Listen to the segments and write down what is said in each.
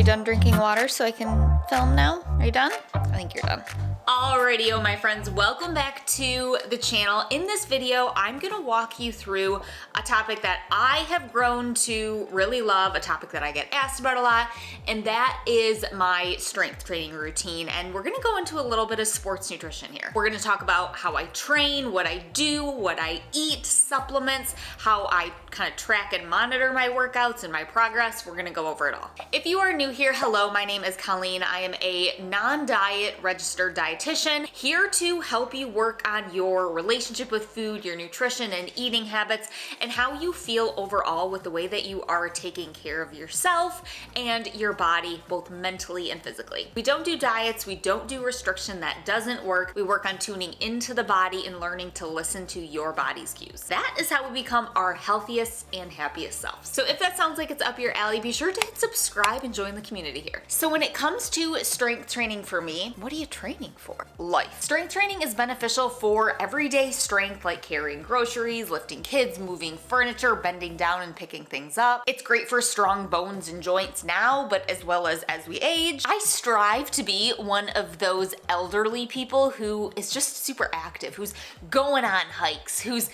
done drinking water so I can film now? Are you done? I think you're done. Alrighty, my friends, welcome back to the channel. In this video, I'm gonna walk you through a topic that I have grown to really love, a topic that I get asked about a lot, and that is my strength training routine. And we're gonna go into a little bit of sports nutrition here. We're gonna talk about how I train, what I do, what I eat, supplements, how I kind of track and monitor my workouts and my progress. We're gonna go over it all. If you are new here, hello, my name is Colleen. I am a non-diet registered dietitian here to help you work on your relationship with food, your nutrition and eating habits, and how you feel overall with the way that you are taking care of yourself and your body, both mentally and physically. We don't do diets, we don't do restriction, that doesn't work. We work on tuning into the body and learning to listen to your body's cues. That is how we become our healthiest and happiest selves. So if that sounds like it's up your alley, be sure to hit subscribe and join the community here. So when it comes to strength training for me, what are you training for? Life. Strength training is beneficial for everyday strength, like carrying groceries, lifting kids, moving furniture, bending down and picking things up. It's great for strong bones and joints now, but as well as we age. I strive to be one of those elderly people who is just super active, who's going on hikes, who's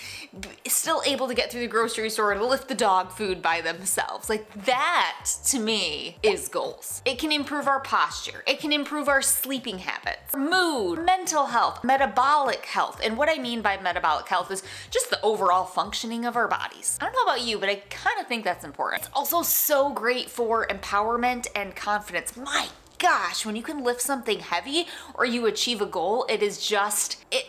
still able to get through the grocery store to lift the dog food by themselves. Like that, to me, is goals. It can improve our posture. It can improve our sleeping habits, mood, mental health, metabolic health. And what I mean by metabolic health is just the overall functioning of our bodies. I don't know about you, but I kind of think that's important. It's also so great for empowerment and confidence. My gosh, when you can lift something heavy or you achieve a goal, it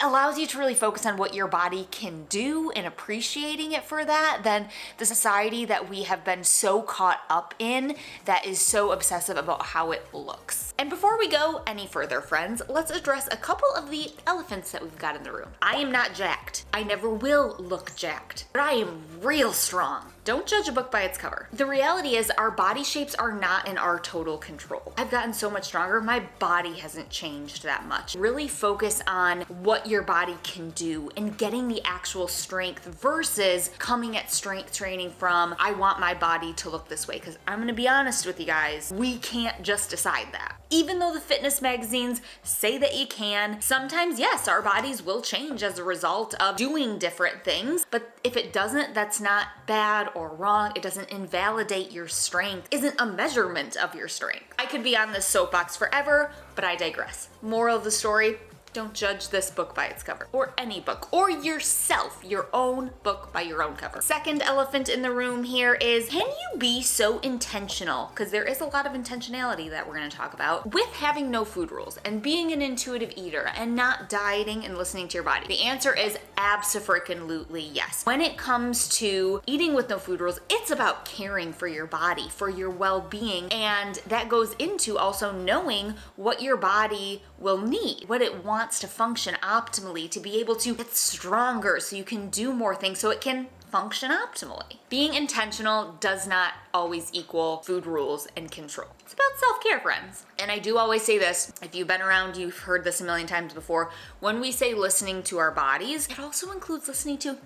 allows you to really focus on what your body can do and appreciating it for that than the society that we have been so caught up in that is so obsessive about how it looks. And before we go any further, friends, let's address a couple of the elephants that we've got in the room. I am not jacked. I never will look jacked, but I am real strong. Don't judge a book by its cover. The reality is our body shapes are not in our total control. I've gotten so much stronger. My body hasn't changed that much. Really focus on what your body can do and getting the actual strength versus coming at strength training from, I want my body to look this way. Because I'm gonna be honest with you guys, we can't just decide that. Even though the fitness magazines say that you can, sometimes, yes, our bodies will change as a result of doing different things. But if it doesn't, that's not bad or wrong. It doesn't invalidate your strength, isn't a measurement of your strength. I could be on this soapbox forever, but I digress. Moral of the story, don't judge this book by its cover, or any book, or yourself, your own book by your own cover. Second elephant in the room here is, can you be so intentional, because there is a lot of intentionality that we're going to talk about, with having no food rules and being an intuitive eater and not dieting and listening to your body? The answer is abso-freaking-lutely yes. When it comes to eating with no food rules, it's about caring for your body, for your well-being, and that goes into also knowing what your body will need, what it wants to function optimally to be able to get stronger so you can do more things so it can function optimally. Being intentional does not always equal food rules and control. It's about self-care, friends. And I do always say this, if you've been around, you've heard this a million times before, when we say listening to our bodies, it also includes listening to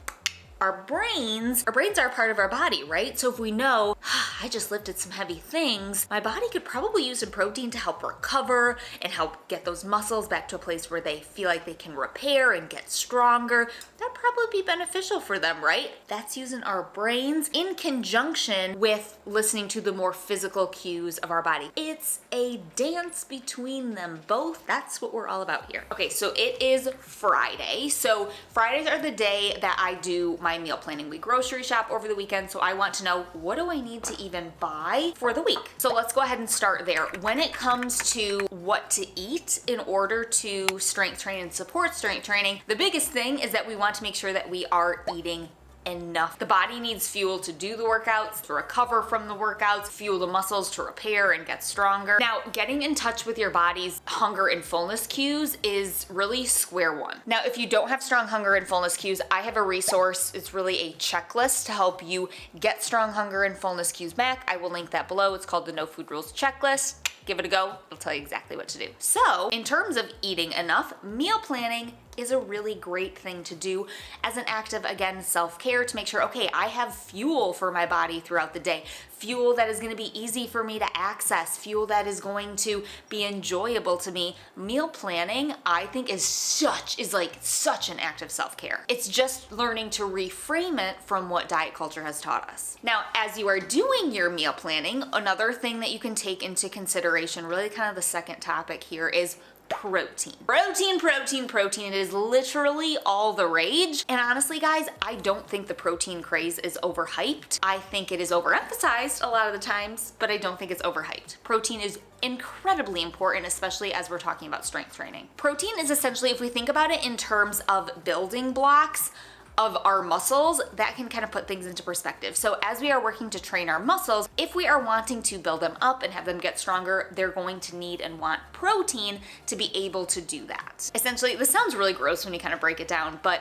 our brains. Our brains are a part of our body, right? So if we know, I just lifted some heavy things, my body could probably use some protein to help recover and help get those muscles back to a place where they feel like they can repair and get stronger. That'd probably be beneficial for them, right? That's using our brains in conjunction with listening to the more physical cues of our body. It's a dance between them both. That's what we're all about here. Okay, so it is Friday. So Fridays are the day that I do my meal planning. We grocery shop over the weekend, so I want to know, what do I need to even buy for the week? So let's go ahead and start there. When it comes to what to eat in order to strength train and support strength training, the biggest thing is that we want to make sure that we are eating enough. The body needs fuel to do the workouts, to recover from the workouts, fuel the muscles to repair and get stronger. Now, getting in touch with your body's hunger and fullness cues is really square one. Now, if you don't have strong hunger and fullness cues, I have a resource. It's really a checklist to help you get strong hunger and fullness cues back. I will link that below. It's called the No Food Rules Checklist. Give it a go. It'll tell you exactly what to do. So, in terms of eating enough, meal planning is a really great thing to do as an act of, again, self-care to make sure, okay, I have fuel for my body throughout the day, fuel that is going to be easy for me to access, fuel that is going to be enjoyable to me. Meal planning, I think, is such an act of self-care. It's just learning to reframe it from what diet culture has taught us. Now, as you are doing your meal planning, another thing that you can take into consideration, really kind of the second topic here, is protein. Protein. It is literally all the rage. And honestly, guys, I don't think the protein craze is overhyped. I think it is overemphasized a lot of the times, but I don't think it's overhyped. Protein is incredibly important, especially as we're talking about strength training. Protein is essentially, if we think about it in terms of building blocks of our muscles, that can kind of put things into perspective. So as we are working to train our muscles, if we are wanting to build them up and have them get stronger, they're going to need and want protein to be able to do that. Essentially, this sounds really gross when you kind of break it down, but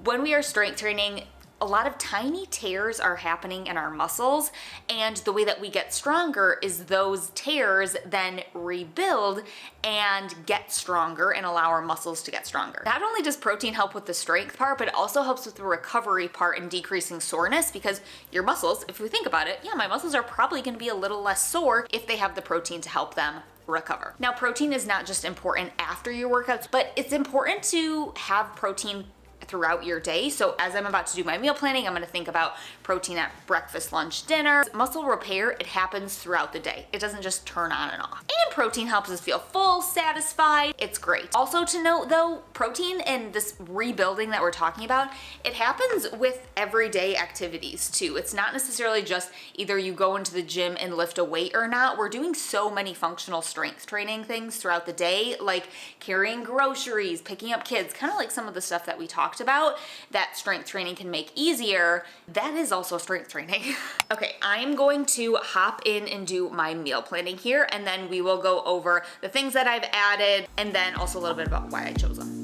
when we are strength training, a lot of tiny tears are happening in our muscles, and the way that we get stronger is those tears then rebuild and get stronger and allow our muscles to get stronger. Not only does protein help with the strength part, but it also helps with the recovery part and decreasing soreness, because your muscles, if we think about it, yeah, my muscles are probably going to be a little less sore if they have the protein to help them recover. Now, protein is not just important after your workouts, but it's important to have protein throughout your day. So as I'm about to do my meal planning, I'm going to think about protein at breakfast, lunch, dinner. Muscle repair, it happens throughout the day. It doesn't just turn on and off. And protein helps us feel full, satisfied. It's great. Also to note though, protein and this rebuilding that we're talking about, it happens with everyday activities too. It's not necessarily just either you go into the gym and lift a weight or not. We're doing so many functional strength training things throughout the day, like carrying groceries, picking up kids, kind of like some of the stuff that we talked about that strength training can make easier. That is also strength training. Okay, I'm going to hop in and do my meal planning here, and then we will go over the things that I've added and then also a little bit about why I chose them.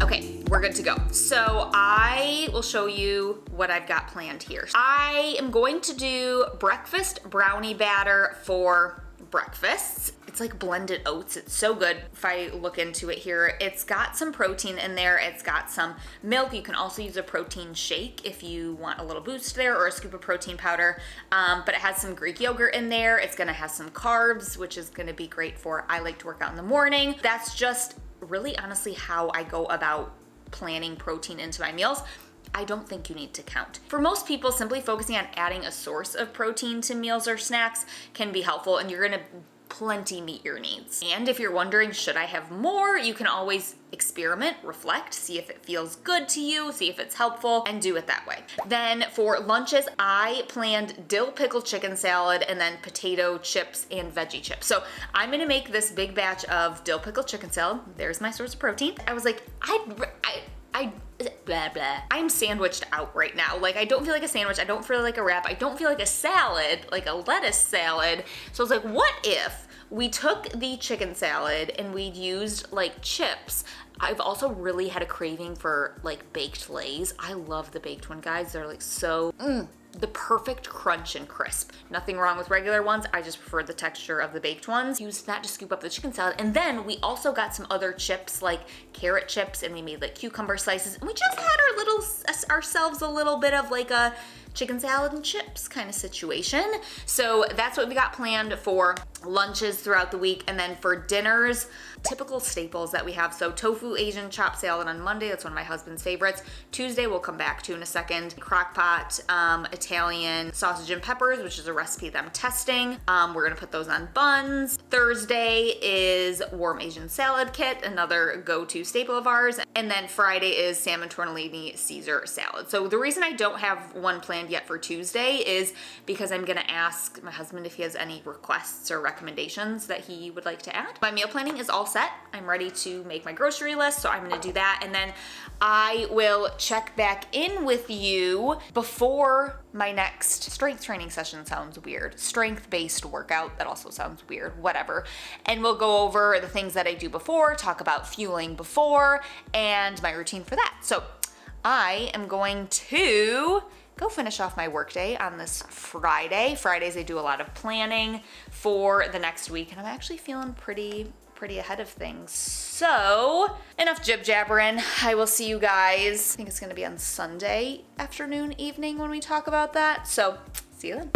Okay, we're good to go. So I will show you what I've got planned here. I am going to do breakfast brownie batter for breakfasts. It's like blended oats. It's so good. If I look into it here, it's got some protein in there. It's got some milk. You can also use a protein shake if you want a little boost there, or a scoop of protein powder. But it has some Greek yogurt in there. It's gonna have some carbs, which is gonna be great for, I like to work out in the morning. That's just really honestly how I go about planning protein into my meals. I don't think you need to count. For most people, simply focusing on adding a source of protein to meals or snacks can be helpful, and you're gonna plenty meet your needs. And if you're wondering, should I have more? You can always experiment, reflect, see if it feels good to you, see if it's helpful, and do it that way. Then for lunches, I planned dill pickle chicken salad and then potato chips and veggie chips. So I'm gonna make this big batch of dill pickle chicken salad. There's my source of protein. I was like, blah, blah. I'm sandwiched out right now. Like, I don't feel like a sandwich. I don't feel like a wrap. I don't feel like a salad, like a lettuce salad. So I was like, what if we took the chicken salad and we'd used like chips? I've also really had a craving for like baked Lays. I love the baked one, guys. They're like so, the perfect crunch and crisp. Nothing wrong with regular ones. I just prefer the texture of the baked ones. Used that to scoop up the chicken salad. And then we also got some other chips like carrot chips, and we made like cucumber slices. And we just had ourselves a little bit of like a chicken salad and chips kind of situation. So that's what we got planned for lunches throughout the week. And then for dinners, typical staples that we have. So tofu Asian chopped salad on Monday. That's one of my husband's favorites. Tuesday we'll come back to in a second. Crock pot, Italian sausage and peppers, which is a recipe that I'm testing. We're gonna put those on buns. Thursday is warm Asian salad kit, another go-to staple of ours. And then Friday is salmon tortellini Caesar salad. So the reason I don't have one planned yet for Tuesday is because I'm gonna ask my husband if he has any requests or recommendations that he would like to add. My meal planning is all set. I'm ready to make my grocery list, so I'm gonna do that, and then I will check back in with you before my next strength training session. Sounds weird. Strength-based workout, that also sounds weird, whatever. And we'll go over the things that I do before, talk about fueling before, and my routine for that. So I am going to go finish off my workday on this Friday. Fridays I do a lot of planning for the next week, and I'm actually feeling pretty ahead of things. So enough jib jabbering. I will see you guys, I think it's gonna be on Sunday afternoon, evening when we talk about that. So see you then.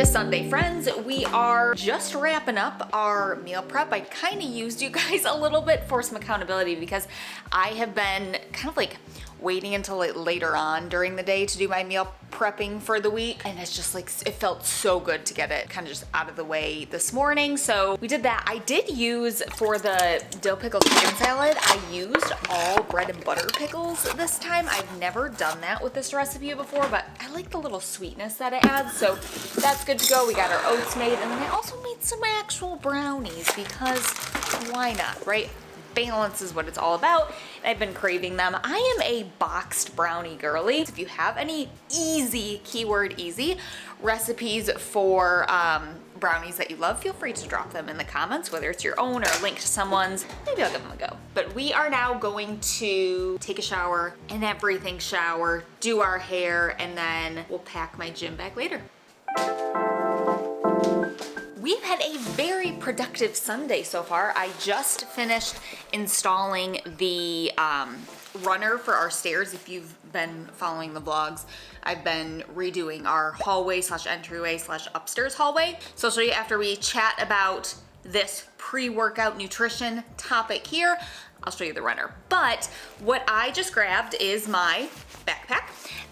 Sunday, friends. We are just wrapping up our meal prep. I kind of used you guys a little bit for some accountability because I have been kind of like waiting until later on during the day to do my meal prepping for the week, and it's just like, it felt so good to get it kind of just out of the way this morning. So we did that. I did use, for the dill pickle chicken salad, I used all bread and butter pickles this time. I've never done that with this recipe before, but I like the little sweetness that it adds, so that's good to go. We got our oats made, and then I also made some actual brownies because why not, right? Balance is what it's all about. I've been craving them. I am a boxed brownie girly. If you have any easy, keyword easy, recipes for brownies that you love, feel free to drop them in the comments, whether it's your own or a link to someone's. Maybe I'll give them a go. But we are now going to take a shower, an everything shower, do our hair, and then we'll pack my gym bag later. We've had a very productive Sunday so far. I just finished installing the runner for our stairs. If you've been following the vlogs, I've been redoing our hallway / entryway / upstairs hallway. So I'll show you after we chat about this pre-workout nutrition topic here. I'll show you the runner. But what I just grabbed is my backpack,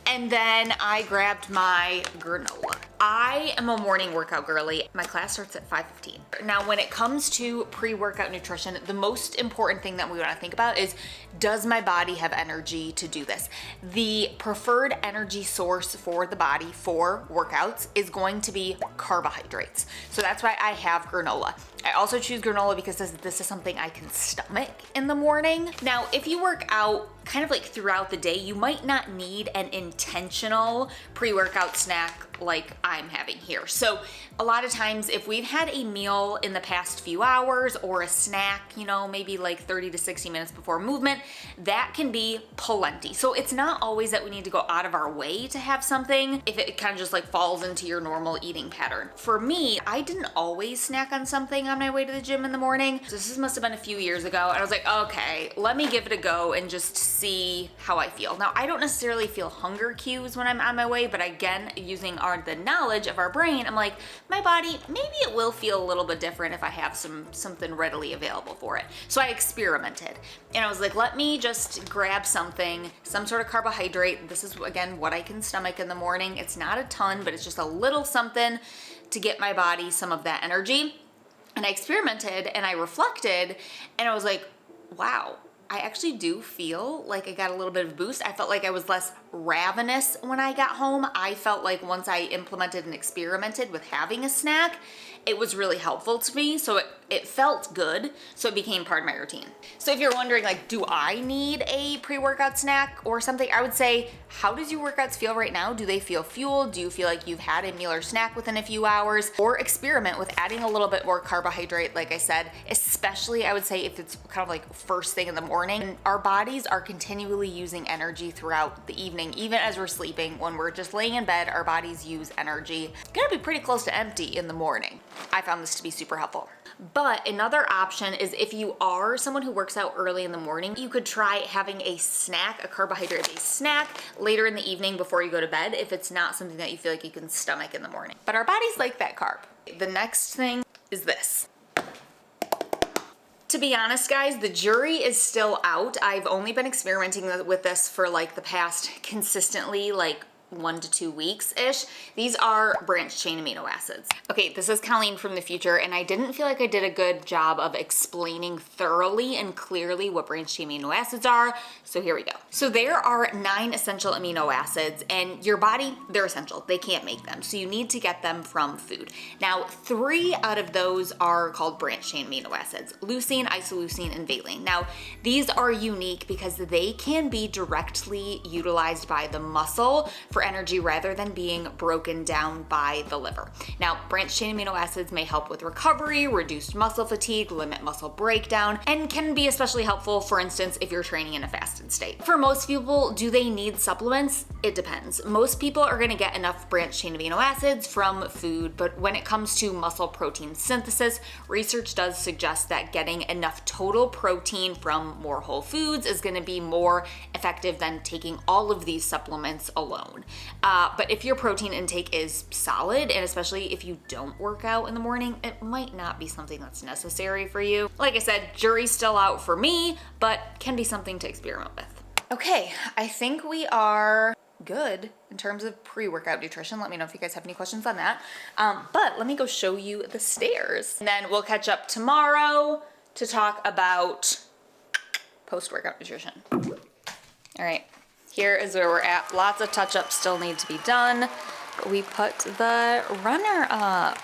and then I grabbed my granola. I am a morning workout girly. My class starts at 5:15. Now, when it comes to pre-workout nutrition, the most important thing that we want to think about is, does my body have energy to do this? The preferred energy source for the body for workouts is going to be carbohydrates. So that's why I have granola. I also choose granola because this is something I can stomach in the morning. Now, if you work out kind of like throughout the day, you might not need an intentional pre-workout snack like I'm having here. So a lot of times if we've had a meal in the past few hours or a snack, you know, maybe like 30 to 60 minutes before movement, that can be plenty. So it's not always that we need to go out of our way to have something if it kind of just like falls into your normal eating pattern. For me, I didn't always snack on something on my way to the gym in the morning. So this must have been a few years ago. And I was like, okay, let me give it a go and just see how I feel. Now, I don't necessarily feel hunger cues when I'm on my way, but again, using the knowledge of our brain, I'm like, my body, maybe it will feel a little bit different if I have something readily available for it. So I experimented, and I was like, let me just grab something, some sort of carbohydrate. This is, again, what I can stomach in the morning. It's not a ton, but it's just a little something to get my body some of that energy. And I experimented and I reflected, and I was like, wow, I actually do feel like I got a little bit of a boost. I felt like I was less ravenous when I got home. I felt like once I implemented and experimented with having a snack, it was really helpful to me. So it felt good. So it became part of my routine. So if you're wondering, like, do I need a pre-workout snack or something? I would say, how does your workouts feel right now? Do they feel fueled? Do you feel like you've had a meal or snack within a few hours? Or experiment with adding a little bit more carbohydrate, like I said, especially I would say if it's kind of like first thing in the morning. And our bodies are continually using energy throughout the evening, even as we're sleeping. When we're just laying in bed, our bodies use energy. It's gonna be pretty close to empty in the morning. I found this to be super helpful. But another option is if you are someone who works out early in the morning, you could try having a snack, a carbohydrate-based snack later in the evening before you go to bed if it's not something that you feel like you can stomach in the morning. But our bodies like that carb. The next thing is this. To be honest, guys, the jury is still out. I've only been experimenting with this for like the past consistently like 1 to 2 weeks-ish. These are branched chain amino acids. Okay, this is Colleen from the future, and I didn't feel like I did a good job of explaining thoroughly and clearly what branched chain amino acids are, so here we go. So there are 9 essential amino acids, and your body, they're essential. They can't make them, so you need to get them from food. Now, 3 out of those are called branched chain amino acids: leucine, isoleucine, and valine. Now, these are unique because they can be directly utilized by the muscle for energy rather than being broken down by the liver. Now, branched chain amino acids may help with recovery, reduce muscle fatigue, limit muscle breakdown, and can be especially helpful, for instance, if you're training in a fasted state. For most people, do they need supplements? It depends. Most people are gonna get enough branched chain amino acids from food, but when it comes to muscle protein synthesis, research does suggest that getting enough total protein from more whole foods is gonna be more effective than taking all of these supplements alone. But if your protein intake is solid, and especially if you don't work out in the morning, it might not be something that's necessary for you. Like I said, jury's still out for me, but can be something to experiment with. Okay, I think we are good in terms of pre-workout nutrition. Let me know if you guys have any questions on that. But let me go show you the stairs. And then we'll catch up tomorrow to talk about post-workout nutrition. All right, here is where we're at. Lots of touch-ups still need to be done, but we put the runner up.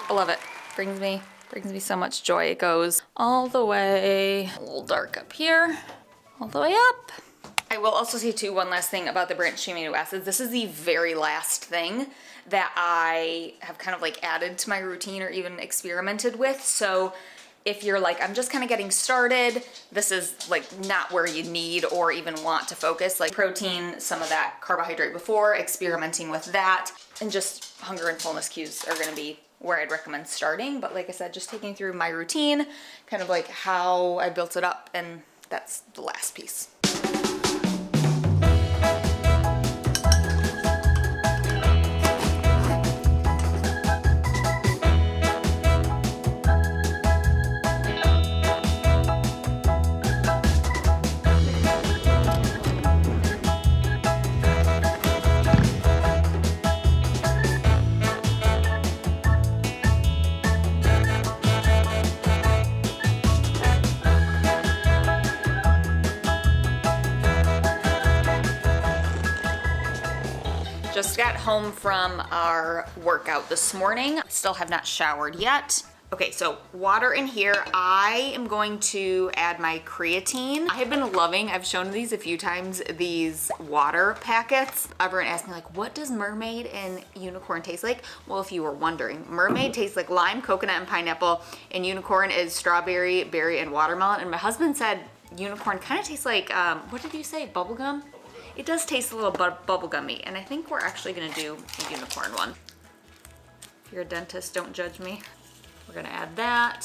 I love it. Brings me so much joy. It goes all the way, a little dark up here, all the way up. I will also say too, one last thing about the branched chain amino acids. This is the very last thing that I have kind of like added to my routine or even experimented with. So if you're like, I'm just kind of getting started, this is like not where you need or even want to focus. Like protein, some of that carbohydrate before, experimenting with that, and just hunger and fullness cues are gonna be where I'd recommend starting. But like I said, just taking through my routine, kind of like how I built it up, and that's the last piece. Just got home from our workout this morning. Still have not showered yet. Okay, so water in here. I am going to add my creatine. I have been loving, I've shown these a few times, these water packets. Everyone asked me like, what does mermaid and unicorn taste like? Well, if you were wondering, mermaid tastes like lime, coconut, and pineapple, and unicorn is strawberry, berry, and watermelon. And my husband said unicorn kind of tastes like, what did you say, bubblegum? It does taste a little bubblegummy, and I think we're actually gonna do a unicorn one. If you're a dentist, don't judge me. We're gonna add that.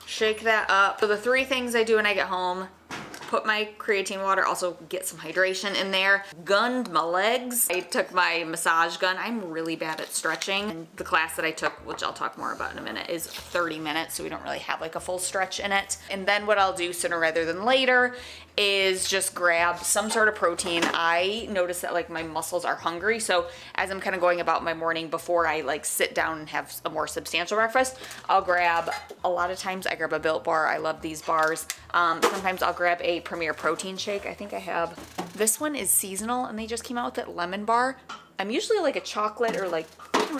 Shake that up. So the three things I do when I get home: put my creatine water, also get some hydration in there. Gunned my legs. I took my massage gun. I'm really bad at stretching. And the class that I took, which I'll talk more about in a minute, is 30 minutes, so we don't really have like a full stretch in it. And then what I'll do sooner rather than later is just grab some sort of protein. I notice that like my muscles are hungry, so as I'm kind of going about my morning before I like sit down and have a more substantial breakfast, I'll grab, a lot of times I grab a Built bar. I love these bars. Sometimes I'll grab a Premier protein shake. I think I have, this one is seasonal and they just came out with that lemon bar. I'm usually like a chocolate or like,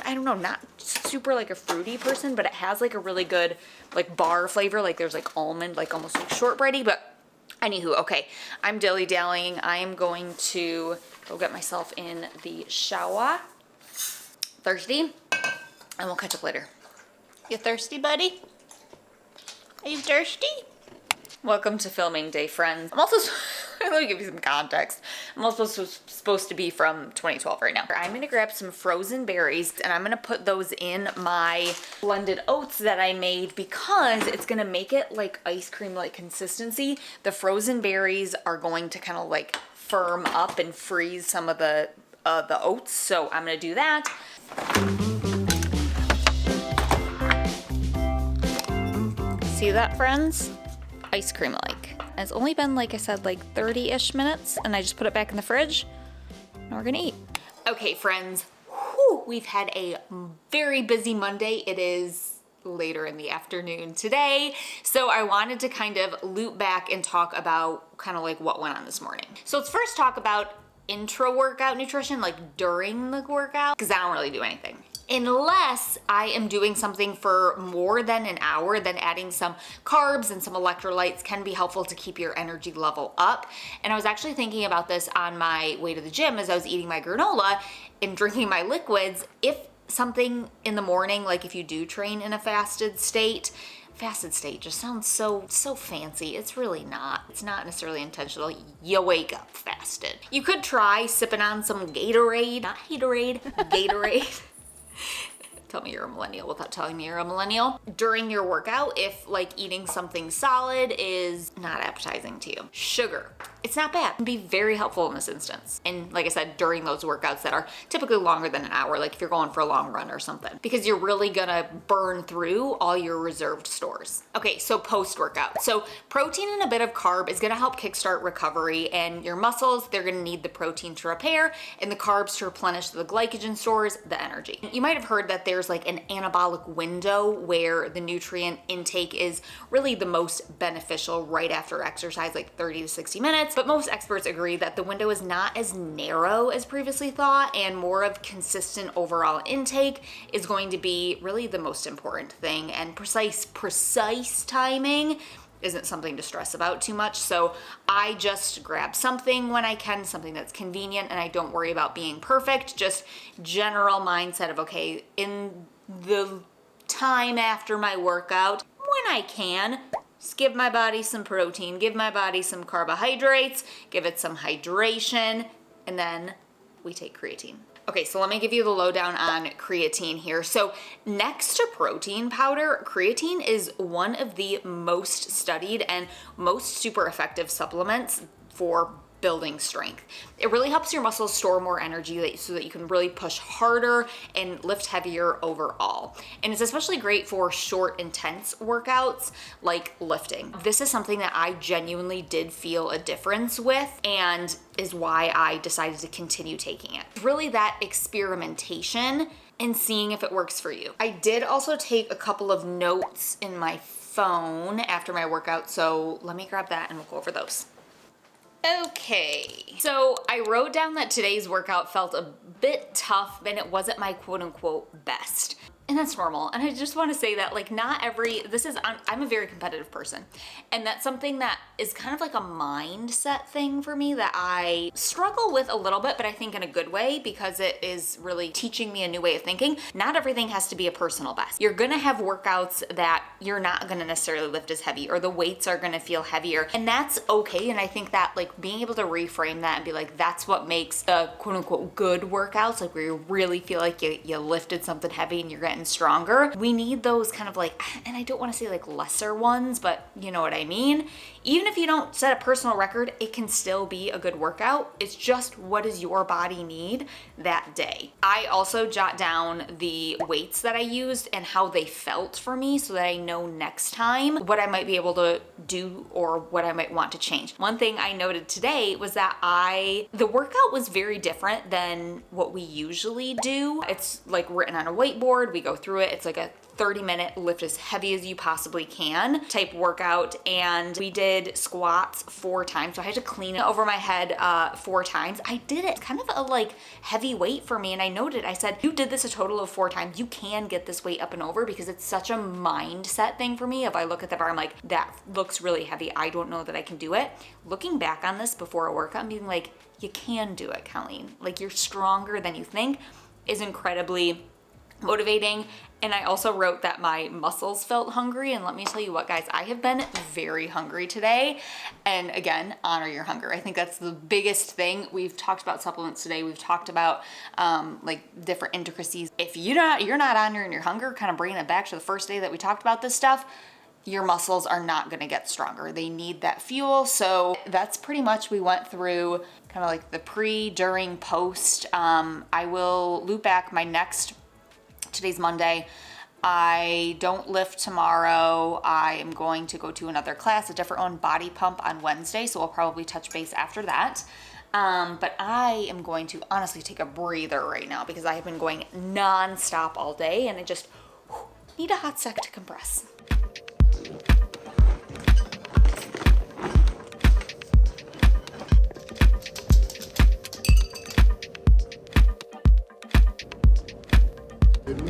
I don't know, not super like a fruity person, but it has like a really good like bar flavor. Like there's like almond, like almost like shortbready, but anywho, okay, I'm dilly-dallying. I am going to go get myself in the shower. Thirsty? And we'll catch up later. You thirsty, buddy? Are you thirsty? Welcome to filming day, friends. I'm also, let me give you some context. I'm also supposed to be from 2012 right now. I'm gonna grab some frozen berries and I'm gonna put those in my blended oats that I made because it's gonna make it like ice cream like consistency. The frozen berries are going to kind of like firm up and freeze some of the oats. So I'm gonna do that. See that, friends? Ice cream like. And it's only been, like I said, like 30-ish minutes, and I just put it back in the fridge. Now we're gonna eat. Okay, friends, whew, we've had a very busy Monday. It is later in the afternoon today, so I wanted to kind of loop back and talk about kind of like what went on this morning. So let's first talk about intra-workout nutrition, like during the workout, because I don't really do anything. unless I am doing something for more than an hour, then adding some carbs and some electrolytes can be helpful to keep your energy level up. And I was actually thinking about this on my way to the gym as I was eating my granola and drinking my liquids. If something in the morning, like if you do train in a fasted state just sounds so fancy. It's really not. It's not necessarily intentional. You wake up fasted. You could try sipping on some Gatorade, not Haterade, Gatorade. Tell me you're a millennial without telling me you're a millennial. During your workout, if like eating something solid is not appetizing to you. Sugar, it's not bad. It can be very helpful in this instance. And like I said, during those workouts that are typically longer than an hour, like if you're going for a long run or something, because you're really gonna burn through all your reserved stores. Okay, so post-workout. So protein and a bit of carb is gonna help kickstart recovery, and your muscles, they're gonna need the protein to repair and the carbs to replenish the glycogen stores, the energy. You might have heard that there's like an anabolic window where the nutrient intake is really the most beneficial right after exercise, like 30 to 60 minutes. But most experts agree that the window is not as narrow as previously thought, and more of consistent overall intake is going to be really the most important thing. And precise timing isn't something to stress about too much. So I just grab something when I can, something that's convenient, and I don't worry about being perfect. Just general mindset of, okay, in the time after my workout, when I can, just give my body some protein, give my body some carbohydrates, give it some hydration, and then we take creatine. Okay, so let me give you the lowdown on creatine here. So next to protein powder, creatine is one of the most studied and most super effective supplements for building strength. It really helps your muscles store more energy so that you can really push harder and lift heavier overall. And it's especially great for short, intense workouts like lifting. This is something that I genuinely did feel a difference with, and is why I decided to continue taking it. Really that experimentation and seeing if it works for you. I did also take a couple of notes in my phone after my workout, so let me grab that and we'll go over those. Okay, so I wrote down that today's workout felt a bit tough and it wasn't my quote unquote best. And that's normal. And I just want to say that like I'm a very competitive person. And that's something that is kind of like a mindset thing for me that I struggle with a little bit, but I think in a good way, because it is really teaching me a new way of thinking. Not everything has to be a personal best. You're going to have workouts that you're not going to necessarily lift as heavy, or the weights are going to feel heavier. And that's okay. And I think that like being able to reframe that and be like, that's what makes the quote unquote good workouts, like where you really feel like you lifted something heavy and you're getting stronger. We need those kind of like, and I don't want to say like lesser ones, but you know what I mean? Even if you don't set a personal record, it can still be a good workout. It's just, what does your body need that day? I also jot down the weights that I used and how they felt for me so that I know next time what I might be able to do or what I might want to change. One thing I noted today was that the workout was very different than what we usually do. It's like written on a whiteboard. We go through it. It's like a 30-minute lift as heavy as you possibly can type workout, and we did squats 4 times. So I had to clean it over my head 4 times. I did it. It's kind of a like heavy weight for me, and I noted, I said, you did this a total of 4 times. You can get this weight up and over, because it's such a mindset thing for me. If I look at the bar, I'm like, that looks really heavy. I don't know that I can do it. Looking back on this before a workout, I'm being like, you can do it, Colleen. Like, you're stronger than you think is incredibly motivating. And I also wrote that my muscles felt hungry. And let me tell you what, guys, I have been very hungry today. And again, honor your hunger. I think that's the biggest thing. We've talked about supplements today. We've talked about like different intricacies. If you're not honoring your hunger, kind of bringing it back to the first day that we talked about this stuff, your muscles are not going to get stronger. They need that fuel. So that's pretty much, we went through kind of like the pre, during, post. I will loop back today's Monday. I don't lift tomorrow. I am going to go to another class, a different one, body pump, on Wednesday. So we'll probably touch base after that. But I am going to honestly take a breather right now, because I have been going nonstop all day and I just need a hot sec to compress. Good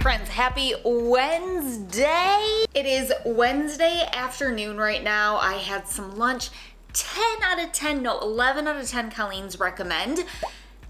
Friends, happy Wednesday. It is Wednesday afternoon right now. I had some lunch. 10 out of 10, no, 11 out of 10 Colleen's recommend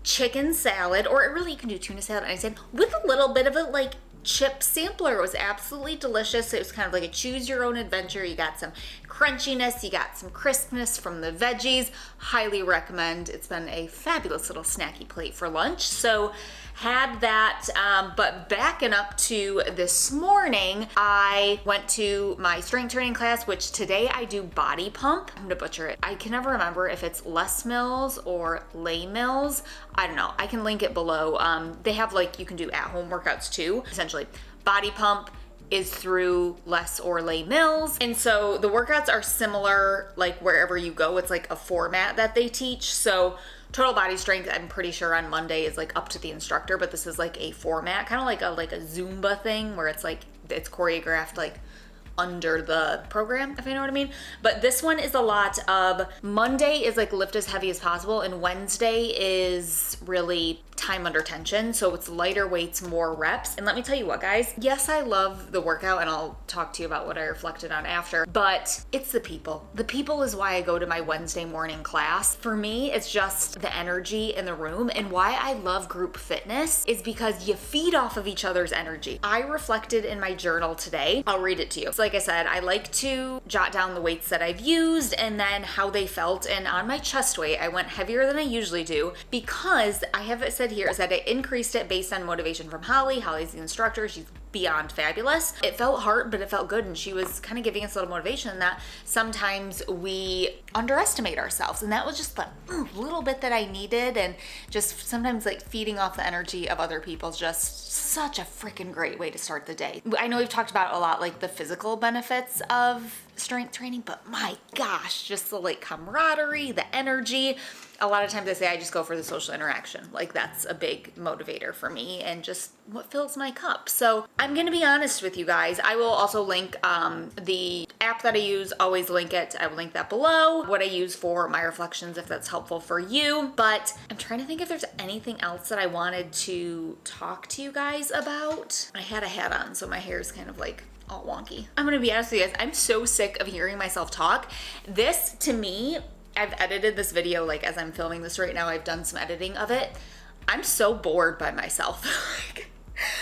chicken salad, or really you can do tuna salad, and I said with a little bit of a like chip sampler. It was absolutely delicious. It was kind of like a choose your own adventure. You got some crunchiness, you got some crispness from the veggies. Highly recommend. It's been a fabulous little snacky plate for lunch. So had that, but backing up to this morning, I went to my strength training class, which today I do body pump. I'm gonna butcher it. I can never remember if it's Les Mills or Les Mills. I don't know. I can link it below. They have like, you can do at-home workouts too. Essentially, body pump is through Les or Les Mills. And so the workouts are similar, like wherever you go, it's like a format that they teach. So total body strength, I'm pretty sure on Monday is like up to the instructor, but this is like a format, kind of like a Zumba thing where it's like, it's choreographed like under the program, if you know what I mean. But this one is a lot of, Monday is like lift as heavy as possible, and Wednesday is really time under tension. So it's lighter weights, more reps. And let me tell you what, guys, yes, I love the workout, and I'll talk to you about what I reflected on after, but it's the people. The people is why I go to my Wednesday morning class. For me, it's just the energy in the room, and why I love group fitness is because you feed off of each other's energy. I reflected in my journal today. I'll read it to you. So like I said, I like to jot down the weights that I've used and then how they felt. And on my chest weight, I went heavier than I usually do because I have it said here is that I increased it based on motivation from Holly. Holly's the instructor. She's beyond fabulous. It felt hard, but it felt good. And she was kind of giving us a little motivation that sometimes we underestimate ourselves. And that was just the little bit that I needed. And just sometimes like feeding off the energy of other people is just such a freaking great way to start the day. I know we've talked about a lot like the physical benefits of strength training, but my gosh, just the like camaraderie, the energy. A lot of times I say I just go for the social interaction. Like that's a big motivator for me and just what fills my cup. So I'm gonna be honest with you guys. I will also link the app that I use, always link it. I will link that below. What I use for my reflections if that's helpful for you. But I'm trying to think if there's anything else that I wanted to talk to you guys about. I had a hat on, so my hair is kind of like all wonky. I'm gonna be honest with you guys, I'm so sick of hearing myself talk. This to me, I've edited this video, like as I'm filming this right now, I've done some editing of it. I'm so bored by myself.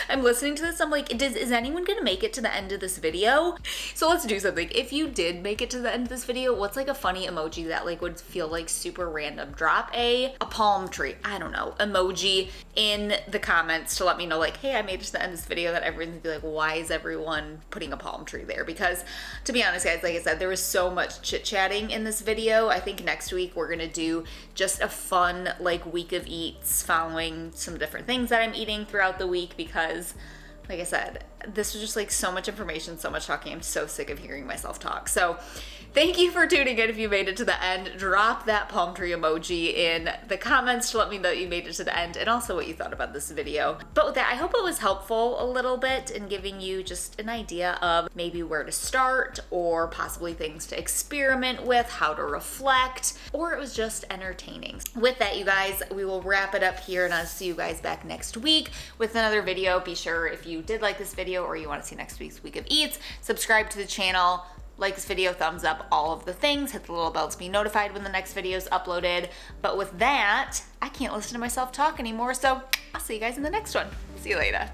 I'm listening to this, I'm like, is anyone gonna make it to the end of this video? So let's do something. If you did make it to the end of this video, what's like a funny emoji that like would feel like super random? Drop a palm tree, I don't know, emoji in the comments to let me know like, hey, I made it to the end of this video, that everyone's be like, why is everyone putting a palm tree there? Because to be honest, guys, like I said, there was so much chit-chatting in this video. I think next week we're gonna do just a fun like week of eats following some different things that I'm eating throughout the week, because like I said, this was just like so much information, so much talking. I'm so sick of hearing myself talk. So thank you for tuning in. If you made it to the end, drop that palm tree emoji in the comments to let me know that you made it to the end and also what you thought about this video. But with that, I hope it was helpful a little bit in giving you just an idea of maybe where to start or possibly things to experiment with, how to reflect, or it was just entertaining. With that, you guys, we will wrap it up here and I'll see you guys back next week with another video. Be sure if you did like this video or you want to see next week's week of eats, subscribe to the channel, like this video, thumbs up, all of the things, hit the little bell to be notified when the next video is uploaded. But with that, I can't listen to myself talk anymore, so I'll see you guys in the next one. See you later.